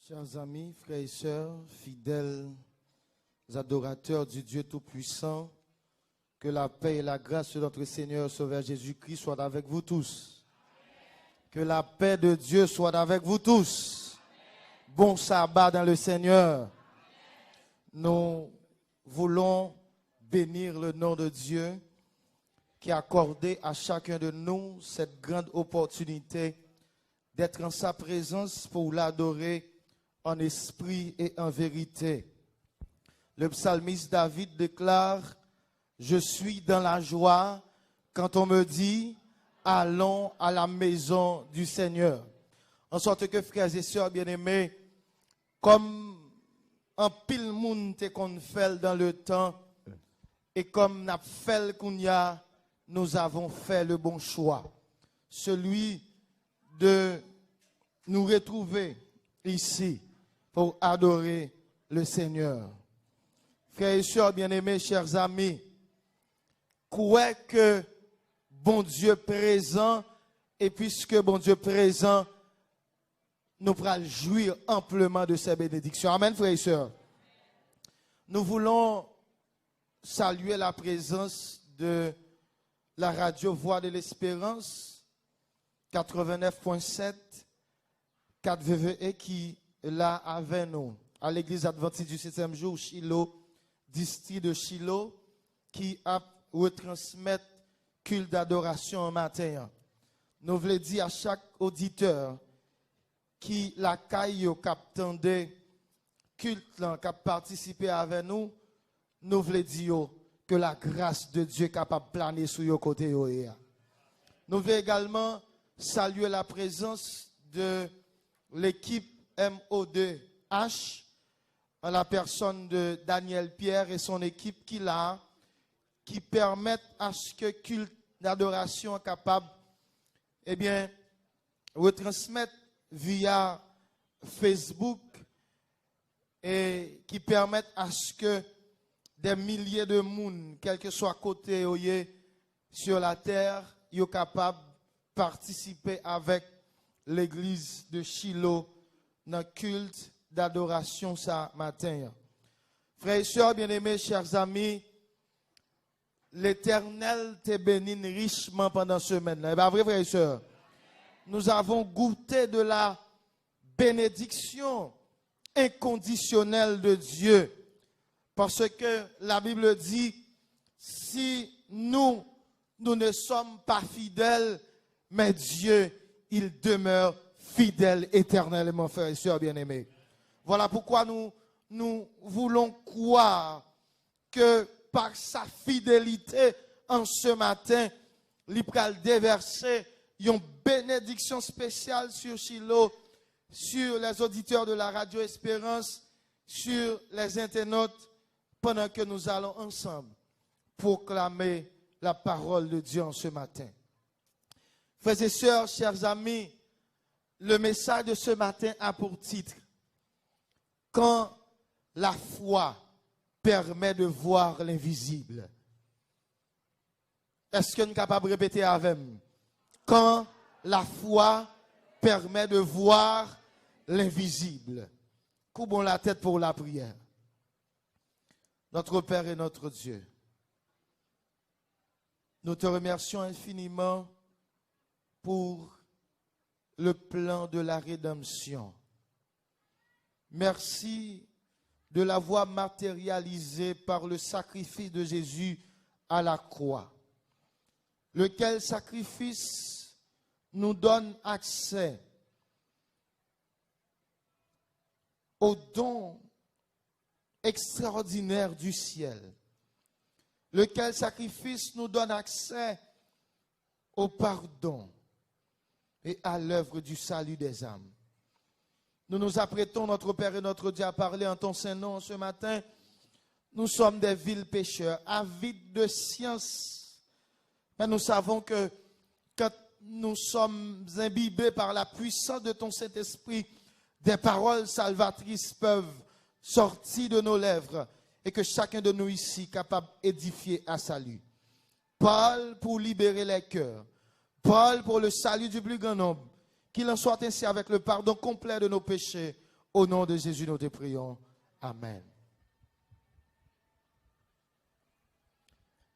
Chers amis, frères et sœurs, fidèles adorateurs du Dieu Tout-Puissant, que la paix et la grâce de notre Seigneur Sauveur Jésus-Christ soient avec vous tous. Que la paix de Dieu soit avec vous tous. Bon sabbat dans le Seigneur. Nous voulons bénir le nom de Dieu qui a accordé à chacun de nous cette grande opportunité d'être en sa présence pour l'adorer en esprit et en vérité. Le psalmiste David déclare: je suis dans la joie quand on me dit allons à la maison du Seigneur. En sorte que, frères et sœurs bien-aimés, comme un pile monde qu'on fait dans le temps et comme n'a fait qu'on y a, nous avons fait le bon choix, celui de nous retrouver ici pour adorer le Seigneur. Frères et sœurs bien-aimés, chers amis, croyez que bon Dieu présent, et puisque bon Dieu présent, nous pourrons jouir amplement de ses bénédictions. Amen, frères et sœurs. Nous voulons saluer la présence de la radio Voix de l'Espérance 89.7 4VVE qui est là avec nous à l'église adventiste du 7e jour Shiloh, district de Shiloh, qui a retransmis culte d'adoration en matin. Nous voulons dire à chaque auditeur qui l'accueille au cap tendé culte qui a participé avec nous, nous voulons dire que la grâce de Dieu est capable de planer sur vos côtés. Nous voulons également saluer la présence de l'équipe MO2H, en la personne de Daniel Pierre et son équipe qui permettent à ce que culte d'adoration capable, retransmettre via Facebook et qui permettent à ce que des milliers de monde, quel que soit côté sur la terre, soient capables de participer avec l'église de Shiloh dans le culte d'adoration ce matin. Frères et sœurs bien-aimés, chers amis, l'Éternel te bénit richement pendant ce semaine. C'est pas vrai, frères et sœurs? Nous avons goûté de la bénédiction inconditionnelle de Dieu. Parce que la Bible dit, si nous ne sommes pas fidèles, mais Dieu, il demeure fidèle éternellement, frères et sœurs bien-aimés. Voilà pourquoi nous voulons croire que par sa fidélité en ce matin, il va déverser une bénédiction spéciale sur Shiloh, sur les auditeurs de la radio Espérance, sur les internautes, pendant que nous allons ensemble proclamer la parole de Dieu en ce matin. Frères et sœurs, chers amis, le message de ce matin a pour titre: quand la foi permet de voir l'invisible. Est-ce que nous sommes capables de répéter avec moi? Quand la foi permet de voir l'invisible. Courbons la tête pour la prière. Notre Père et notre Dieu, nous te remercions infiniment pour le plan de la rédemption. Merci de l'avoir matérialisé par le sacrifice de Jésus à la croix, lequel sacrifice nous donne accès au don extraordinaire du ciel, lequel sacrifice nous donne accès au pardon et à l'œuvre du salut des âmes. Nous nous apprêtons, notre Père et notre Dieu, à parler en ton saint nom ce matin. Nous sommes des vils pécheurs, avides de science. Mais nous savons que quand nous sommes imbibés par la puissance de ton Saint-Esprit, des paroles salvatrices peuvent sortir de nos lèvres et que chacun de nous ici capable d'édifier à salut. Parle pour libérer les cœurs. Parle pour le salut du plus grand nombre. Qu'il en soit ainsi avec le pardon complet de nos péchés. Au nom de Jésus, nous te prions. Amen.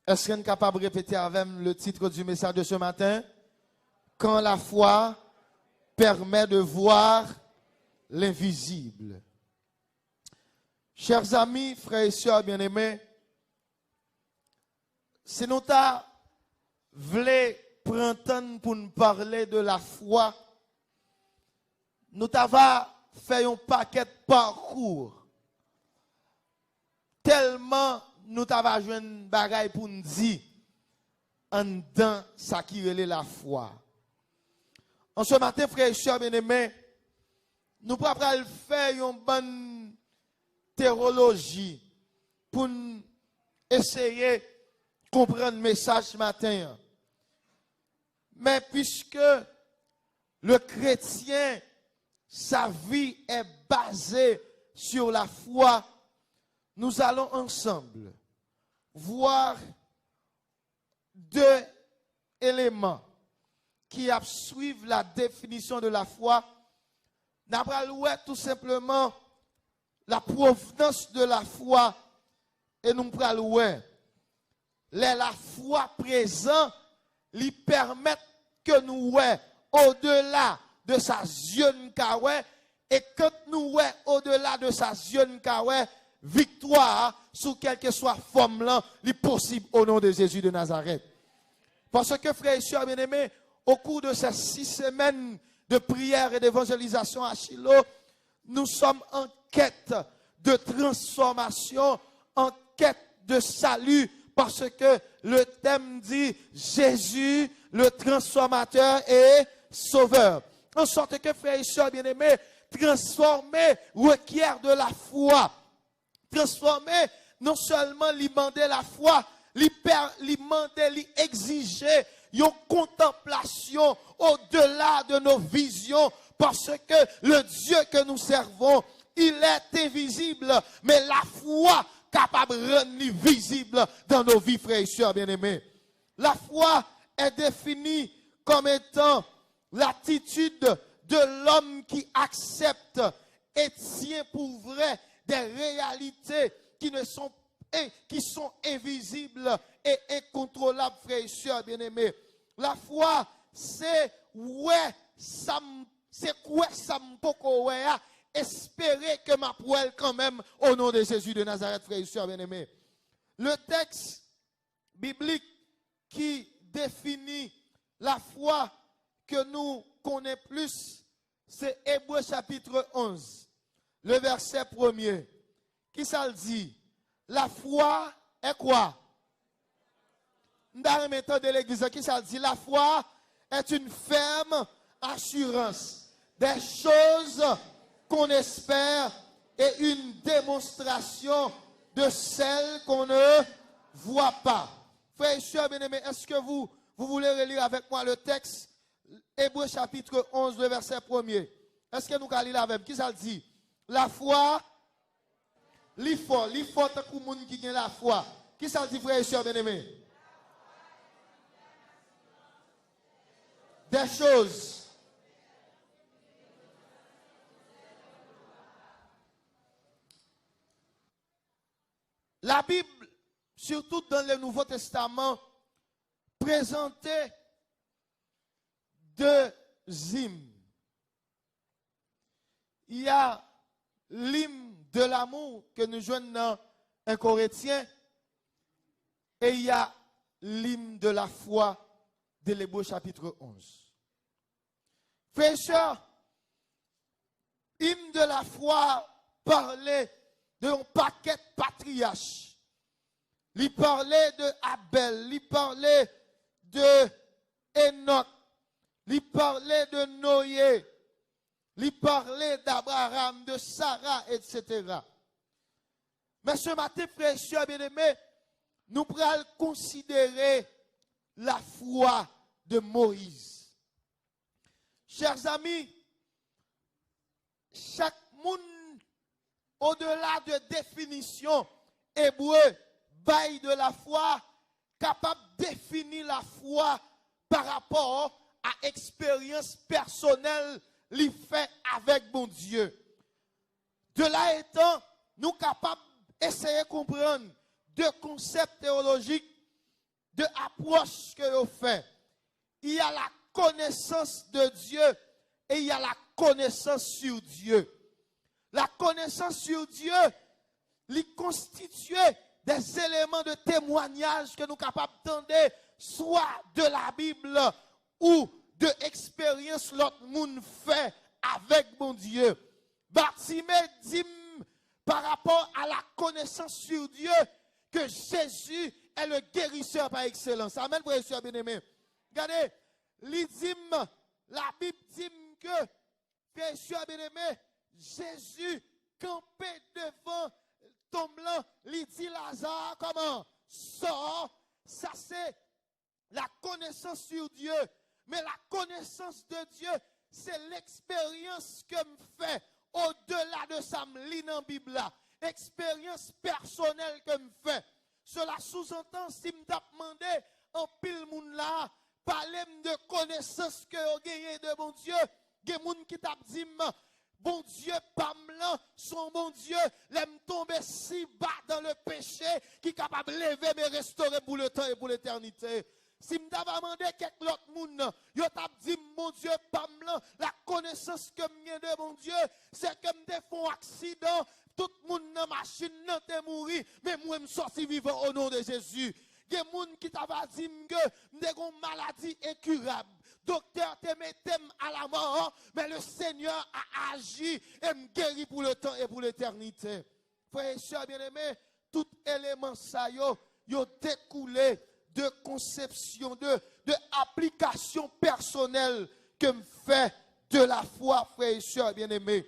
Est-ce qu'on est capable de répéter avec le titre du message de ce matin? Quand la foi permet de voir l'invisible. Chers amis, frères et sœurs bien-aimés, si nous voulons prendre pour nous parler de la foi, nous avons fait un paquet de parcours. Tellement nous avons joué une bagaille pour nous dire en dedans ça qui relève la foi. En ce matin, frères et sœurs bien-aimés, nous allons faire une bonne théologie pour essayer de comprendre le message ce matin. Mais puisque le chrétien, sa vie est basée sur la foi, nous allons ensemble voir deux éléments qui suivent la définition de la foi. Nous allons tout simplement la provenance de la foi et nous allons voir la foi présente lui permettent que nous voyons au-delà de sa jeune kawe et quand nous voyons au-delà de sa jeune kawe victoire sous quelle que soit forme là, est possible au nom de Jésus de Nazareth. Parce que frères et sœurs bien-aimés, au cours de ces 6 semaines de prière et d'évangélisation à Shiloh, nous sommes en quête de transformation, en quête de salut, parce que le thème dit Jésus, le transformateur et sauveur. En sorte que, frères et sœurs bien-aimés, transformer requiert de la foi. Transformer, non seulement lui demander la foi, lui demander, lui exiger une contemplation au-delà de nos visions, parce que le Dieu que nous servons, il est invisible, mais la foi capable de rendre visible dans nos vies, frères et sœurs bien-aimés. La foi est définie comme étant l'attitude de l'homme qui accepte et tient pour vrai des réalités qui sont invisibles et incontrôlables, frères et sœurs bien-aimés. La foi, c'est quoi ça m'poko espérer que ma poêle quand même au nom de Jésus de Nazareth, frères et sœurs bien-aimés. Le texte biblique qui définit la foi que nous connaissons plus, c'est Hébreux chapitre 11, le verset 1er. Qui ça le dit? La foi est quoi? Dans le méthode de l'église, qui ça le dit? La foi est une ferme assurance des choses qu'on espère et une démonstration de celles qu'on ne voit pas. Frères et sœurs bien-aimés, est-ce que vous voulez relire avec moi le texte? Hébreux chapitre 11, le verset 1er. Est-ce que nous allons lire avec? Qui ça le dit? La foi, l'effort tant que monde qui a la foi. Qui ça le dit, frères et sœurs bien-aimés? Des choses. La Bible, surtout dans le Nouveau Testament, présentait 2 hymnes. Il y a l'hymne de l'amour que nous joignons dans 1 Corinthiens et il y a l'hymne de la foi de l'Hébreux chapitre 11. Frères et sœurs, l'hymne de la foi parlait d'un paquet de patriarches. Il parlait de Abel, il parlait de Enoch, il parlait de Noé, il parlait d'Abraham, de Sarah, etc. Mais ce matin, frères et sœurs bien-aimés, nous pourrons considérer la foi de Moïse. Chers amis, chaque monde, au-delà de définition hébreu, bail de la foi, capable de définir la foi par rapport à expérience personnelle, l'y fait avec bon Dieu. De là étant, nous capables d'essayer de comprendre deux concepts théologiques, deux approches que vous faites. Il y a la connaissance de Dieu et il y a la connaissance sur Dieu. La connaissance sur Dieu, il constitue des éléments de témoignage que nous sommes capables d'entendre, soit de la Bible ou de l'expérience que l'autre monde fait avec mon Dieu. Bartimée dit par rapport à la connaissance sur Dieu que Jésus est le guérisseur par excellence. Amen, frère et sœurs bien-aimés. Regardez, la Bible dit que, frère et sœurs bien-aimés, Jésus campé devant tombe là, il dit Lazare, comment? Sors. Ça c'est la connaissance sur Dieu. Mais la connaissance de Dieu, c'est l'expérience que me fait au-delà de ça, me lit dans la Bible là. Expérience personnelle que me fait. Cela sous-entend, si me t'a demandé en pile moun là, parler de connaissance que vous gagnez de mon Dieu, il y a des gens qui t'a dit, bon Dieu, Pamela, son bon Dieu, l'aime tomber si bas dans le péché, qui est capable de lever, mais restaurer pour le temps et pour l'éternité. Si je t'avais demandé quelque autre monde, je t'ai dit, mon Dieu, Pamela, la connaissance que j'ai de mon Dieu, c'est que je fais un accident, tout le monde dans la machine est mort, mais moi, je suis sorti vivant au nom de Jésus. Il y a des gens qui t'avaient dit que j'ai une maladie incurable. Docteur te mettait à la mort, mais le Seigneur a agi et me guérit pour le temps et pour l'éternité. Frères et sœurs bien-aimés, tout élément ça yo découlé de conception, de application personnelle que me fait de la foi, frères et sœurs bien-aimés.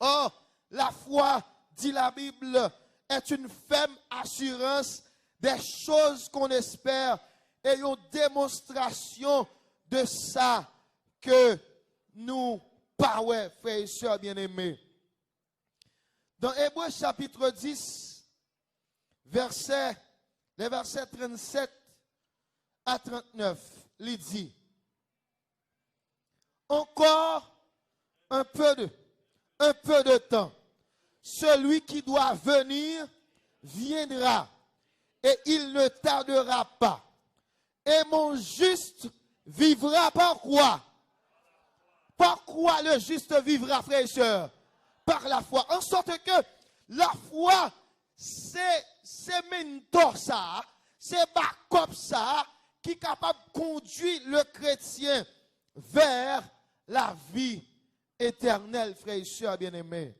Or, la foi, dit la Bible, est une ferme assurance des choses qu'on espère et une démonstration de ça que nous parlons, frères et sœurs bien-aimés. Dans Hébreux chapitre 10, les versets 37 à 39, il dit, encore un peu de temps, celui qui doit venir viendra et il ne tardera pas. Et mon juste vivra par quoi? Par quoi le juste vivra, frères et sœurs? Par la foi. En sorte que la foi, c'est mentor ça, c'est backup ça, qui est capable de conduire le chrétien vers la vie éternelle, frères et sœurs bien-aimés.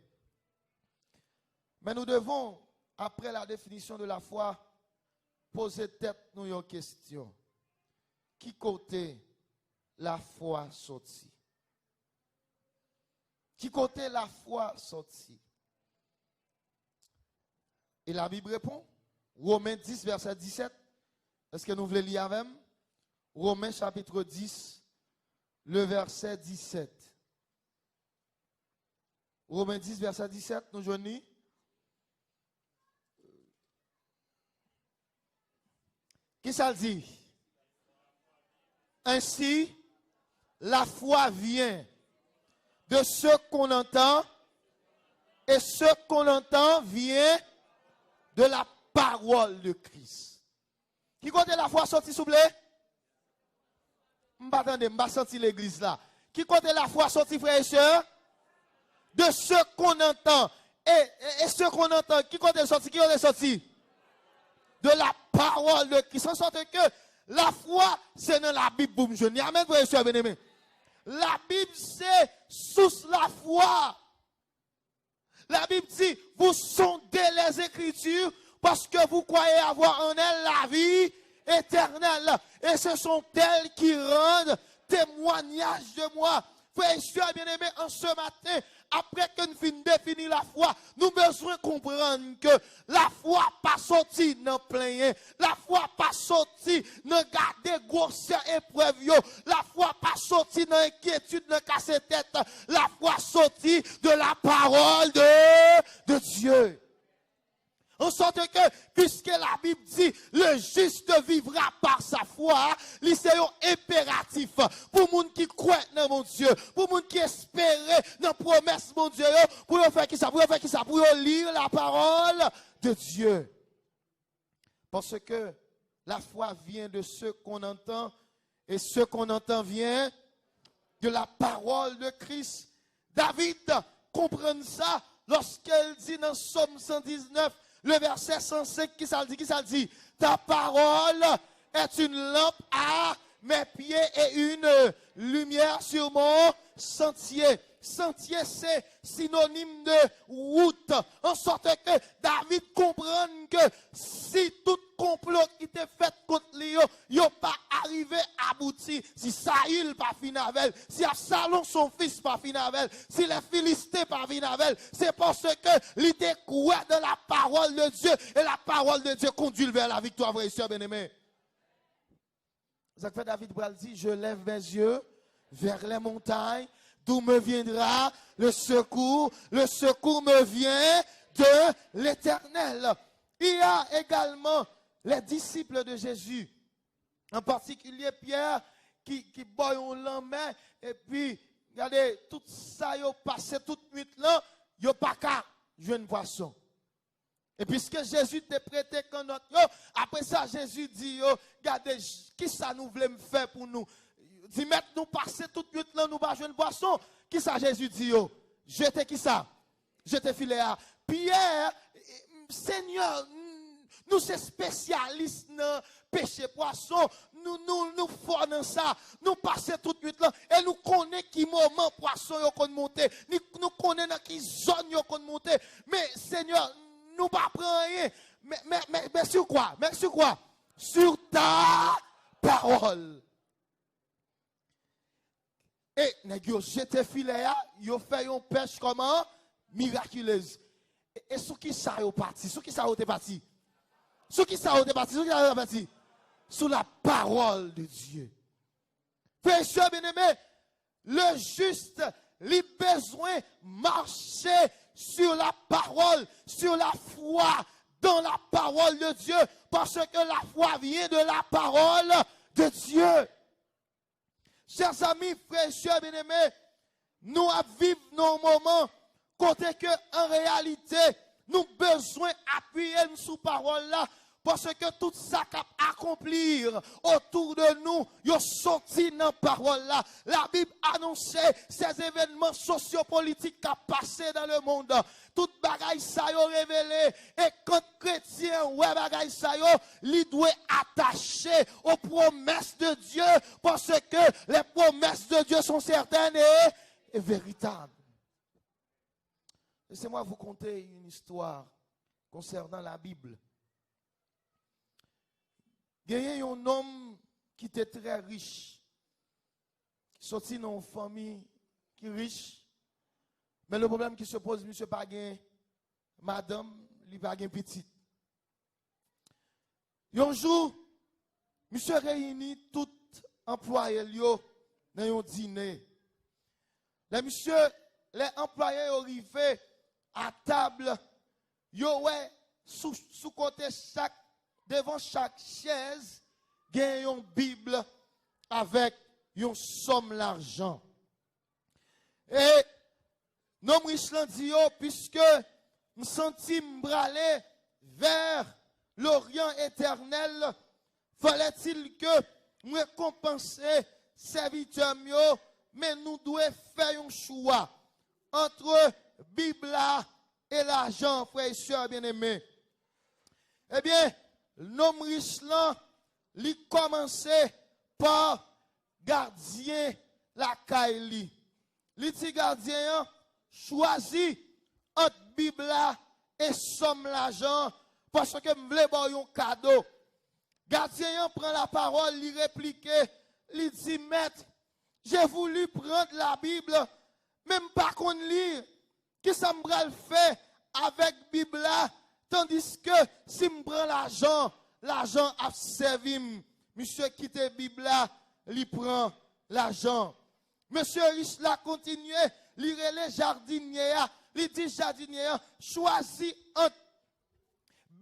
Mais nous devons, après la définition de la foi, poser tête nous une question. Qui côté la foi sortie? Qui côté la foi sortie? Et la Bible répond, Romains 10, verset 17. Est-ce que nous voulons lire avec nous? Romains chapitre 10, le verset 17. Romains 10, verset 17, nous joignons. Qui ça le dit? Ainsi, la foi vient de ce qu'on entend, et ce qu'on entend vient de la parole de Christ. Qui côté la foi sortie, s'il vous plaît? Je ne senti l'église là. Qui côté la foi sortie, frères et sœurs? De ce qu'on entend. Et ce qu'on entend, qui côté sorti? Qui côté sorti? De la parole de Christ. En sorte que la foi, c'est dans la Bible. Boum, je n'y amène, frères et sœurs bien-aimés. La Bible, c'est sous la foi. La Bible dit, vous sondez les Écritures parce que vous croyez avoir en elles la vie éternelle. Et ce sont elles qui rendent témoignage de moi. Frères et sœurs bien-aimés, en ce matin, après que nous finissons de définir la foi, nous avons besoin de comprendre que la foi pas sortie dans plein, la foi pas sortie dans garder grosse épreuve, la foi pas sortie dans inquiétude, dans casse-tête, la foi sortie de la parole de Dieu. En sorte que, puisque la Bible dit, le juste vivra par sa foi, c'est un impératif pour les gens qui croient dans mon Dieu, pour les gens qui espèrent dans la promesse de mon Dieu, pour faire qui ça, pour lire la parole de Dieu. Parce que la foi vient de ce qu'on entend, et ce qu'on entend vient de la parole de Christ. David comprend ça lorsqu'elle dit dans Psaume 119, le verset 105, qui ça dit? Ta parole est une lampe à mes pieds et une lumière sur mon sentier. Sentier, c'est synonyme de route. En sorte que David comprend que si tout complot qui était fait contre lui, il n'a pas arrivé à aboutir. Si Saül pas fini avec, si Absalom son fils pas fini avec, si les Philistins pas fini avec, c'est parce que il était croit de la parole de Dieu et la parole de Dieu conduit vers la victoire, frères et sœurs bien-aimés. Ça fait David dit, je lève mes yeux vers les montagnes. D'où me viendra le secours? Le secours me vient de l'Éternel. Il y a également les disciples de Jésus, en particulier Pierre, qui boit un lendemain, et puis, regardez, tout ça, ils ont passé toute nuit là, ils n'ont pas qu'à jouer une poisson. Et puisque Jésus t'a prêté quand notre, après ça, Jésus dit, regardez, qui ça nous voulait me faire pour nous? Dit, mettre nous passer toute nuit là, nous pas jouer une boisson. Qui ça Jésus dit, jetez qui ça? Jetez filet à. Pierre, Seigneur, nous sommes spécialistes dans péché poisson. Nous faisons dans ça. Nous passons toute nuit là. Et nous connaissons qui moment poisson yo kon monter. Nous connaissons dans qui zone yo kon monter. Mais Seigneur, nous pas prendre rien. Mais sur quoi? Mais sur quoi? Sur ta parole. Et nèg yo jeté filet a, yo fait une pêche comment miraculeuse. Et sous qui ça yo parti? Sous qui ça yo te parti? Sous qui ça yo te parti? Sous qui ça yo parti? Sous la parole de Dieu. Frères et sœurs bien-aimés, le juste lui besoin marcher sur la parole, sur la foi dans la parole de Dieu, parce que la foi vient de la parole de Dieu. Chers amis, frères et sœurs bien-aimés, nous vivons nos moments côté que en réalité, nous avons besoin d'appuyer sur parole là, parce que tout ça qu'a accomplir autour de nous, ils sorti dans la parole là. La Bible annonçait ces événements sociopolitiques qui ont passé dans le monde. Tout bagaille ça yo révélé, et quand chrétien ouais bagaille ça yo, il doit attacher aux promesses de Dieu, parce que les promesses de Dieu sont certaines et véritables. Laissez-moi vous conter une histoire concernant la Bible. Il y a un homme qui était très riche, qui sortit dans une famille qui est riche. Mais le problème qui se pose, monsieur pas gain madame, il pas gain petite. Un jour, monsieur réunit tout employé dans un dîner. Les employés arrivés à table, yo ouais sous côté devant chaque chaise, il y a une Bible avec une somme d'argent. Et nous riches dit, puisque nous sentis m'braler vers l'Orient éternel, fallait-il que nous récompensions serviteurs, mais nous devons faire un choix entre Bible et l'argent, frères et sœurs bien-aimés. Eh bien, l'homme riche là, il commençait par gardien la caille. Il dit gardien choisit entre Bible et somme l'argent parce que me voulais avoir un cadeau. Gardien prend la parole, il réplique, il dit maître, j'ai voulu prendre la Bible, même pas qu'on lire. Qu'est-ce que ça me fait avec Bible là? Tandis que si je prends l'argent a servi. Monsieur quitte la Bible là, il prend l'argent. Monsieur riche là continue, il relève jardinier, il dit jardinier, choisis entre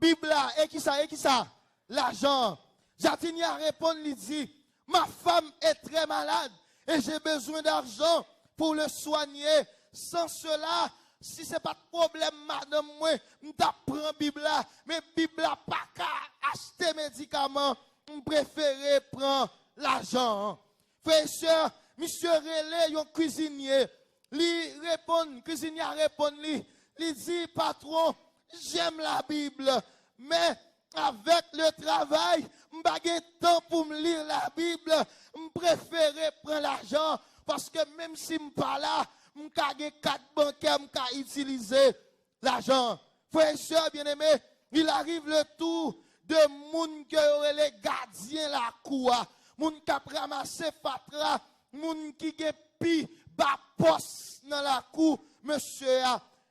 Bible là, et qui ça? L'argent. Jatinia répond, lui dit, ma femme est très malade et j'ai besoin d'argent pour le soigner. Sans cela, si ce n'est pas de problème, madame, moi, je prends Bible là, mais Bible là, pas qu'à acheter médicaments, je préfère prendre l'argent. Frère et sœur, monsieur Relé, un cuisinier, lui répond, cuisinier répond, lui dit, patron, j'aime la Bible, mais avec le travail, je n'ai pas de temps pour me lire la Bible, je préfère prendre l'argent, parce que même si je ne suis pas là, je vais 4 bancaires, je vais utiliser l'argent. Frères et sœurs bien-aimés, il arrive le tour de moun qui aurait les gardiens la cour, moun qui a ramassé fatra, moun qui a pi bas poste dans la cour, monsieur.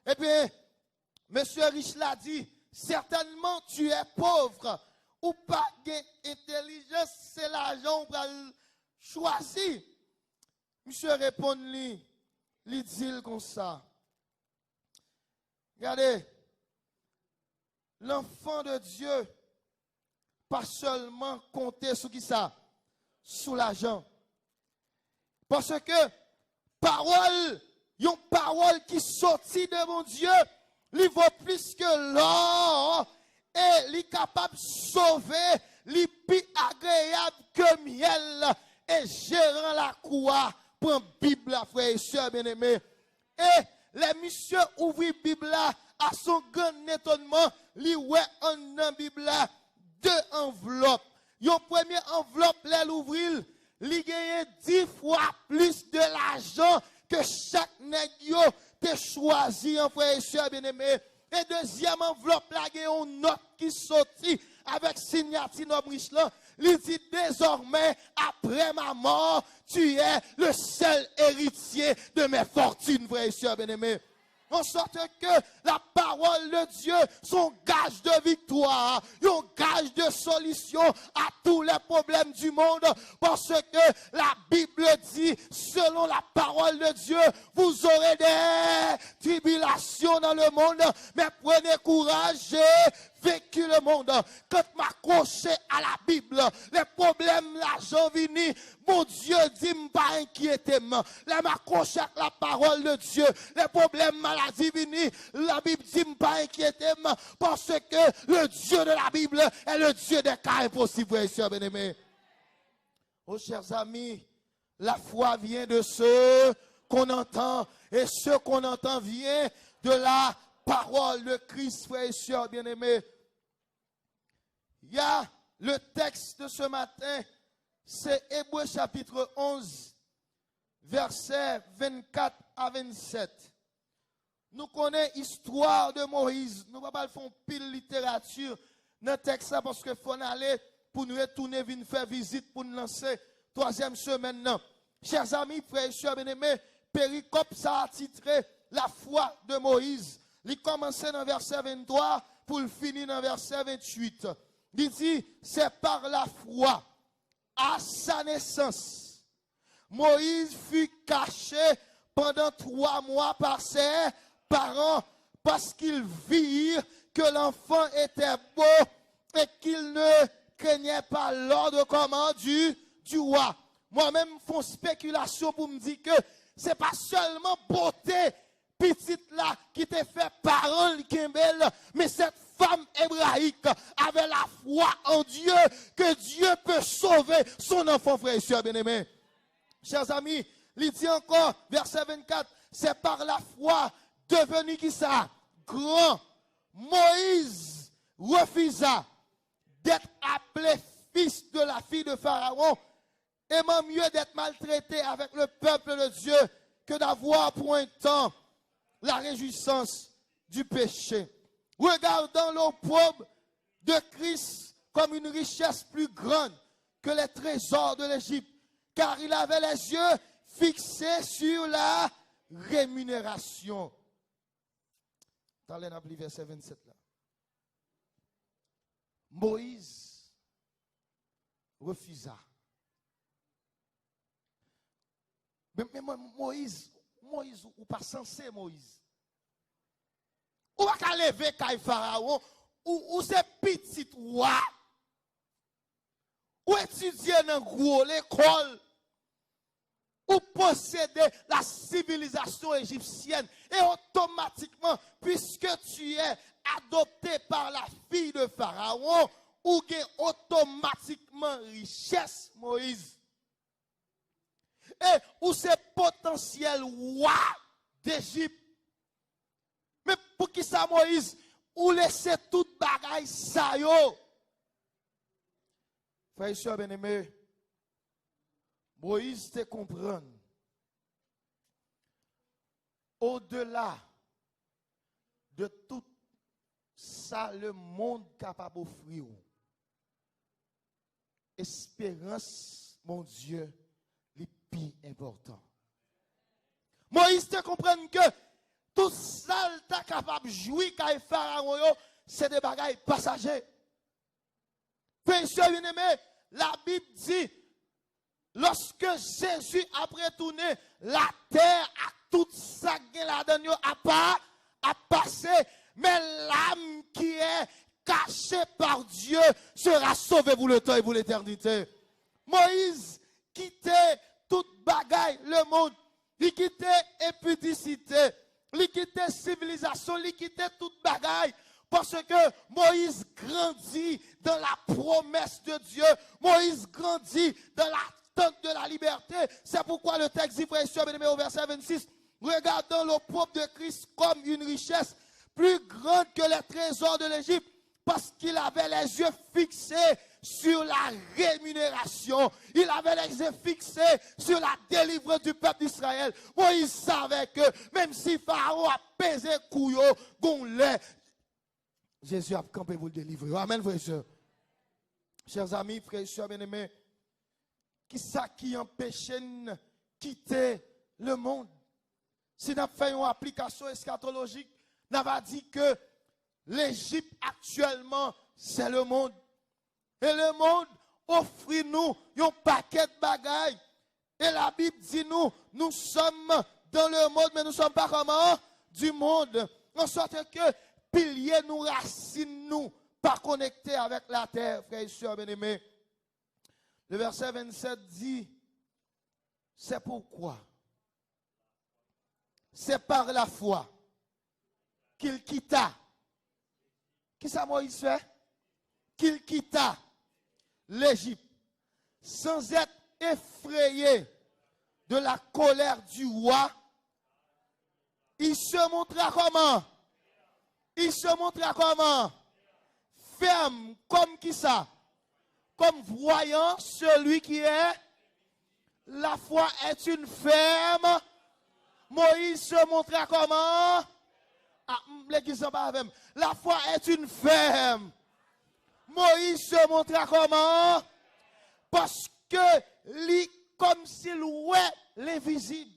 Et bien, monsieur Rich l'a dit, certainement tu es pauvre, ou pas d'intelligence, c'est l'argent pour choisir. Monsieur répond lui dit comme ça. Regardez, l'enfant de Dieu, pas seulement compter sur qui ça, sur l'argent. Parce que parole, une parole qui sortit de mon Dieu, il vaut plus que l'or et il est capable de sauver, il est plus agréable que miel et gérant la cour pour une Bible, frères et sœurs bien-aimés. Et les messieurs ouvrent la Bible à son grand étonnement, il ouais en Bible 2 enveloppes. Une première enveloppe, l'ouvrir, il gagne 10 fois plus de l'argent que chaque nègre te choisi, en frère et sœur bien-aimé. Et deuxième enveloppe, là, il y a une note qui sortit avec signature Nobrichelin. Il dit désormais, après ma mort, tu es le seul héritier de mes fortunes, frère et sœur bien-aimé. En sorte que la parole de Dieu, son gage de victoire, un gage de solution à tous les problèmes du monde. Parce que la Bible dit, selon la parole de Dieu, vous aurez des tribulations dans le monde, mais prenez courage et vécu le monde. Quand m'accrocher à la Bible, les problèmes, l'argent vini, mon Dieu dit, pas inquiéter. Les m'accrocher à la parole de Dieu, les problèmes, maladie vini, la Bible dit, pas inquiéter, parce que le Dieu de la Bible est le Dieu des cas impossibles, frères et sœurs bien-aimés. Oh, chers amis, la foi vient de ce qu'on entend, et ce qu'on entend vient de la parole de Christ, frères et sœurs bien-aimés. Il y a le texte de ce matin, c'est Hébreux chapitre 11, versets 24 à 27. Nous connaissons l'histoire de Moïse. Nous ne pouvons pas faire pile littérature dans le texte parce qu'il faut aller pour nous retourner, venir faire visite pour nous lancer 3e semaine. Non. Chers amis, frères et sœurs bien-aimés, Péricope, ça a titré la foi de Moïse. Il commence dans verset 23 pour le finir dans verset 28. Il dit, c'est par la foi, à sa naissance, Moïse fut caché pendant 3 mois par ses parents parce qu'ils virent que l'enfant était beau et qu'il ne craignait pas l'ordre de commande du roi. Moi-même, je fais spéculation pour me dire que ce n'est pas seulement beauté petite là qui te fait parole qui est belle, mais cette femme hébraïque avait la foi en Dieu, que Dieu peut sauver son enfant, frère et sœur bien-aimés. Chers amis, il dit encore, verset 24, c'est par la foi devenu qui ça? Grand. Moïse refusa d'être appelé fils de la fille de Pharaon, aimant mieux d'être maltraité avec le peuple de Dieu que d'avoir pour un temps la réjouissance du péché. Regardant l'opprobre de Christ comme une richesse plus grande que les trésors de l'Égypte, car il avait les yeux fixés sur la rémunération. Allez, on oublie verset 27 là. Moïse refusa. Mais Moïse, ou pas censé Moïse. Ou pas qu'à lever Pharaon, ou c'est petit roi, ou étudier dans gros l'école, ou posséder la civilisation égyptienne, et automatiquement, puisque tu es adopté par la fille de Pharaon, ou gain automatiquement richesse, Moïse. Et ou c'est potentiel roi d'Égypte. Mais pour qui ça, Moïse, ou laisser toute bagaille ça yo? Frère et soeur bien-aimé, Moïse te comprend. Au-delà de tout ça, le monde capable d'offrir. Espérance, mon Dieu, le plus important. Moïse te comprend que tout ça, tu es capable de jouir quand Pharaon, c'est des bagailles passagers. Frère et bien-aimé, la Bible dit, lorsque Jésus a retourné, la terre a tout ça là-dedans a passé, mais l'âme qui est cachée par Dieu sera sauvée pour le temps et pour l'éternité. Moïse quittait toute bagaille, le monde, il quittait épudicité, il quittait civilisation, il quittait toute bagaille. Parce que Moïse grandit dans la promesse de Dieu. Moïse grandit dans l'attente de la liberté. C'est pourquoi le texte dit, frère et sœurs bien-aimés, au verset 26, regardant l'opprobre de Christ comme une richesse plus grande que les trésors de l'Égypte, parce qu'il avait les yeux fixés sur la rémunération. Il avait les yeux fixés sur la délivrance du peuple d'Israël. Moïse savait que même si Pharaon a pesé couillot, gonlait, Jésus a campé pour le délivrer. Amen, frères et sœurs. Chers amis, frères et sœurs bien-aimés, qui ça qui empêche de quitter le monde? Si nous faisons une application eschatologique, nous avons dit que l'Égypte actuellement, c'est le monde. Et le monde offre nous un paquet de bagailles. Et la Bible dit nous sommes dans le monde, mais nous ne sommes pas comment? Du monde. En sorte que piliers nous, racines nous, pas connectés avec la terre, frères et sœurs bien-aimés. Le verset 27 dit, c'est pourquoi, c'est par la foi qu'il quitta. Qui ça Moïse fait? Qu'il quitta l'Égypte sans être effrayé de la colère du roi. Il se montra comment? Il se montra comment? Ferme, comme qui ça? Comme voyant celui qui est. La foi est une ferme. Moïse se montra comment? Ah, l'église pas avec. La foi est une ferme. Moïse se montra comment? Parce que lui, comme s'il ouais l'invisible.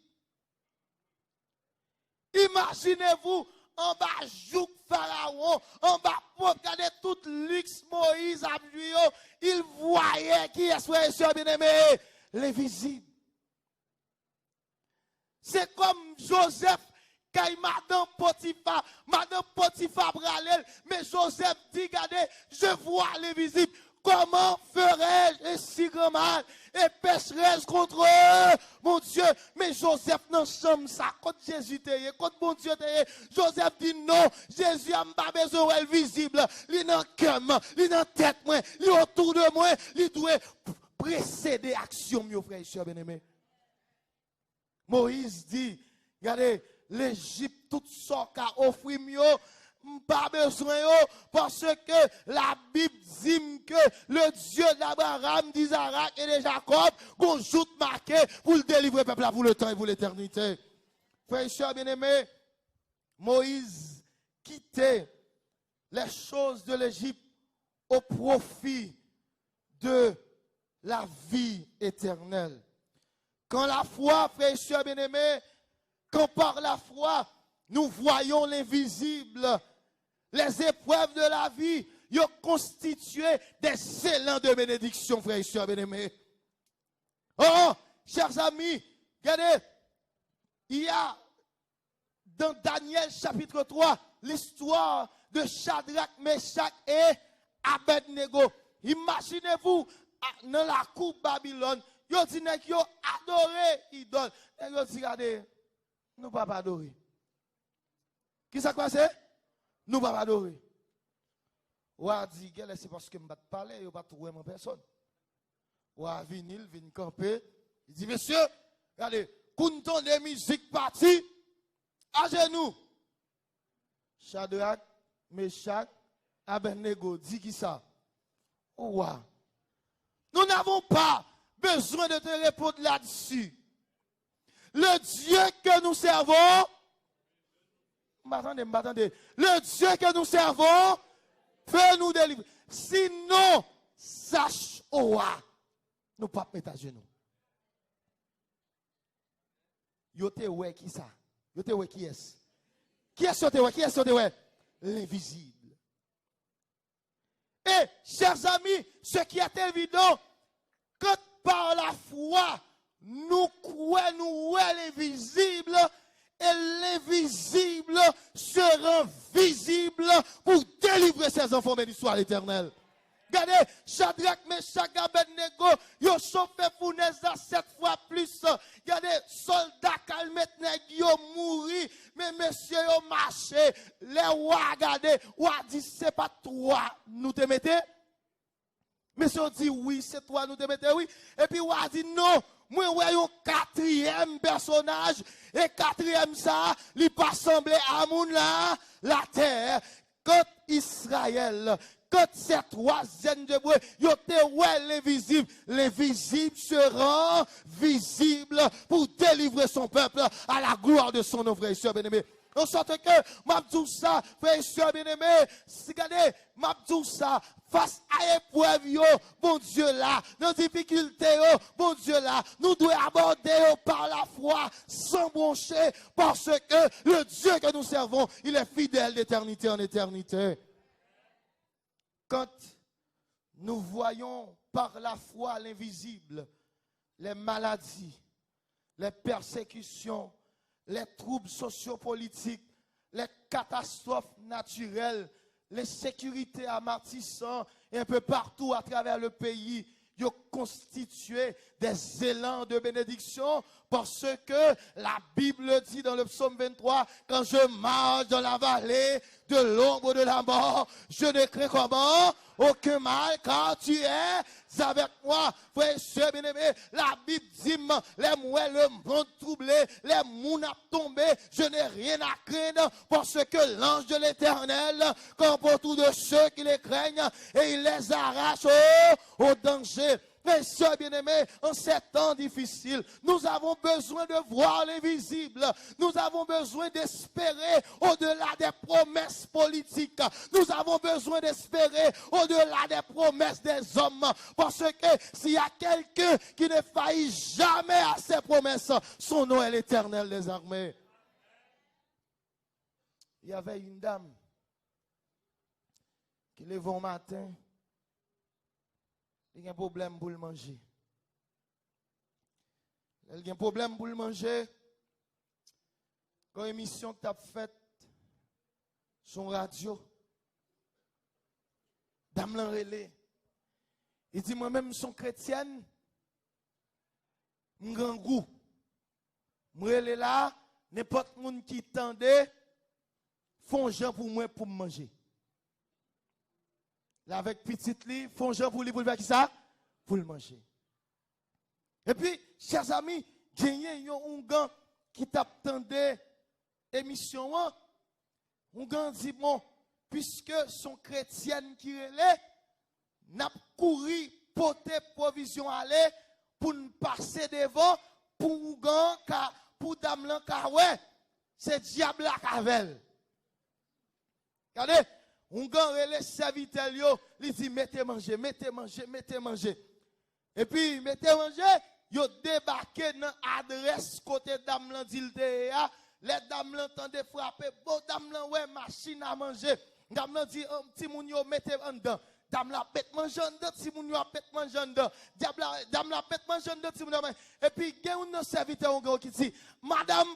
Imaginez-vous en bas jouk Pharaon, en bas pour regarder tout luxe Moïse a vu, il voyait qui est frère et sœur bien-aimé, l'invisible. C'est comme Joseph, quand Madame Potiphar bralel, mais Joseph dit, regardez, je vois l'invisible. Comment ferais-je si grand mal et pécherais-je contre eux, mon Dieu? Mais Joseph n'a chambre ça, contre Jésus, contre mon Dieu, Joseph dit non, Jésus n'a pas besoin de visible, il est dans le cœur, il est dans la tête, il est autour de moi, il doit précéder l'action, mes frères et sœurs bien-aimés. Moïse dit, regardez, l'Égypte, tout ça qu'a offert mieux, pas besoin, parce que la Bible dit que le Dieu d'Abraham, d'Isaac et de Jacob, qu'on joue marqué pour le délivrer peuple pour le temps et pour l'éternité. Frères et sœurs bien-aimés, Moïse quittait les choses de l'Égypte au profit de la vie éternelle. Quand la foi, frères et sœurs bien-aimés, quand par la foi, nous voyons l'invisible, les épreuves de la vie, ils ont constitué des élans de bénédiction, frères et sœurs bien-aimés. Oh, chers amis, regardez, il y a dans Daniel chapitre 3, l'histoire de Shadrach, Meshach et Abednego. Imaginez-vous, dans la coupe Babylone, yo dit que yo adoré idole. Et yo dit, regardez, nous pas adorer. Qui ça quoi c'est? Nous pas adorer. Ou a dit, c'est parce que je ne vais pas parler, je ne vais pas trouver mon personne. Ou a vinil, vin camper. Il dit, monsieur, regardez, quand de musique partie, à genoux. Shadrach, Meshach, Abednego, dit qui ça? Ouah. Nous n'avons pas besoin de te répondre là-dessus. Le Dieu que nous servons, m'attendez, le Dieu que nous servons peut nous délivrer. Sinon, sache, ouah, nous ne pouvons pas mettre à genoux. Yo te ouais qui ça? Yo te ouais qui est? Qui est ce te ouais? Qui est ce te ouais? L'invisible. Et, chers amis, ce qui est évident, que par la foi, nous croyons l'invisible, et l'invisible sera visible pour délivrer ses enfants de l'histoire éternelle. Regardez, Shadrach, Meshach, Abednego, yo chauffé fournaise 7 fois plus. Regardez, soldats calmet nèg yo mouri, mais monsieur yo marché. Les rois regardez, ou a dit c'est pas toi nous te mettez. Monsieur dit oui, c'est toi nous te mettez oui. Et puis ou a dit non, moi ouais un quatrième personnage et quatrième ça, il pas semblé à moun là, la terre quand Israël. Quand ces troisième de bois, yo te ouais l'invisible. L'invisible sera visible pour délivrer son peuple à la gloire de son nom, frère et sœur bien-aimé. En sorte que, m'abdou ça, frère et sœur bien-aimé, regardez, m'abdou ça, face à l'épreuve, bon Dieu là, nos difficultés, bon Dieu là, nous devons aborder par la foi, sans broncher, parce que le Dieu que nous servons, il est fidèle d'éternité en éternité. Quand nous voyons par la foi l'invisible, les maladies, les persécutions, les troubles sociopolitiques, les catastrophes naturelles, les sécurités amartissantes et un peu partout à travers le pays, ils ont constitué des élans de bénédiction parce que la Bible dit dans le psaume 23, quand je marche dans la vallée de l'ombre de la mort, je ne crains comment aucun mal, car tu es avec moi. Frère et sœur bien-aimé, la Bible dit, les mouets, le monde troublé, les mouns a tombé, je n'ai rien à craindre, parce que l'ange de l'Éternel campe autour de ceux qui les craignent, et il les arrache au danger. Mes sœurs bien-aimés, en ces temps difficiles, nous avons besoin de voir l'invisible. Nous avons besoin d'espérer au-delà des promesses politiques. Nous avons besoin d'espérer au-delà des promesses des hommes. Parce que s'il y a quelqu'un qui ne faillit jamais à ses promesses, son nom est l'Éternel des armées. Il y avait une dame qui levait au matin. Il y a un problème pour le manger. Il y a un problème pour le manger. Quand l'émission t'a faite, son radio, dame l'en relais. Il dit, moi-même, son chrétienne, m'grand goût. M'relais là, n'importe monde qui tendait, font gens pour moi pour manger. Là, avec petite lit, font gens pour lui pour faire qui ça? Pour le manger. Et puis, chers amis, il y a un gars qui t'attendait émission. Un gars dit, bon, puisque son chrétienne qui relait, n'a couru porter provision aller pour nous passer devant, pour un gars, pour dame l'en ouais, c'est diable la cavelle. Regardez. Un gars relève serviteur, il dit mettez manger, mettez manger, mettez manger. Et puis mettez manger, yo débarqué dans l'adresse côté dame lan dit les dames l'entendent frapper, bon dame lan ouais machine à manger. Dame lan dit petit moun yo mettez en dedans. Dame la pète manger en dedans, petit moun yo pète manger en dedans. Dame la pète manger en dedans, petit moun yo. Et puis il y a un serviteur qui dit madame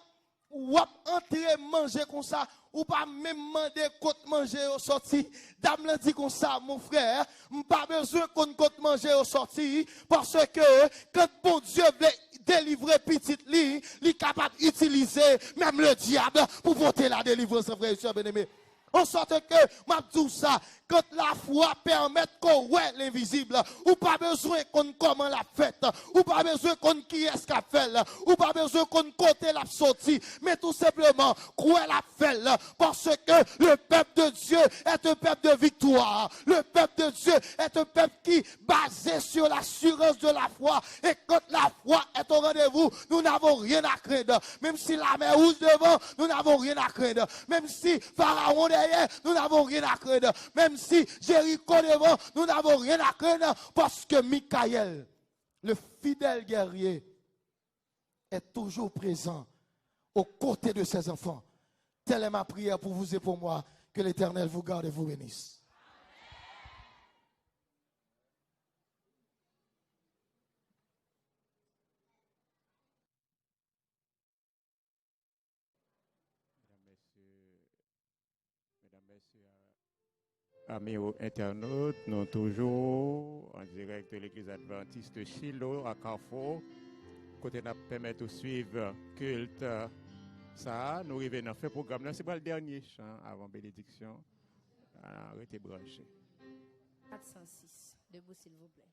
ou entrer manger comme ça, ou pas même demander côte manger au sorti. Dame l'a dit comme ça, mon frère, pas besoin qu'on côte manger au sorti, parce que quand bon Dieu veut délivrer petite li, il est capable d'utiliser même le diable pour porter la délivrance, frère et sœur bien-aimé. En sorte que, m'a dit ça, quand la foi permet qu'on voit l'invisible, ou pas besoin qu'on comment la fête, ou pas besoin qu'on qui est-ce qu'a fait, ou pas besoin qu'on côté la sortie, mais tout simplement, quoi la fait, parce que le peuple de Dieu est un peuple de victoire. Le peuple de Dieu est un peuple qui, basé sur l'assurance de la foi, et quand la foi est au rendez-vous, nous n'avons rien à craindre. Même si la mer rouge devant, nous n'avons rien à craindre. Même si Pharaon derrière, nous n'avons rien à craindre. Même si Jéricho devant, nous n'avons rien à craindre parce que Michael, le fidèle guerrier, est toujours présent aux côtés de ses enfants. Telle est ma prière pour vous et pour moi. Que l'Éternel vous garde et vous bénisse. Mesdames, Messieurs, amis internautes, nous toujours en direct de l'église adventiste Shiloh à Carrefour. Côté nous permet de suivre culte. Ça, nous arrivons dans le programme. C'est pas le dernier chant avant bénédiction. Arrêtez branché. 406. Debout, s'il vous plaît.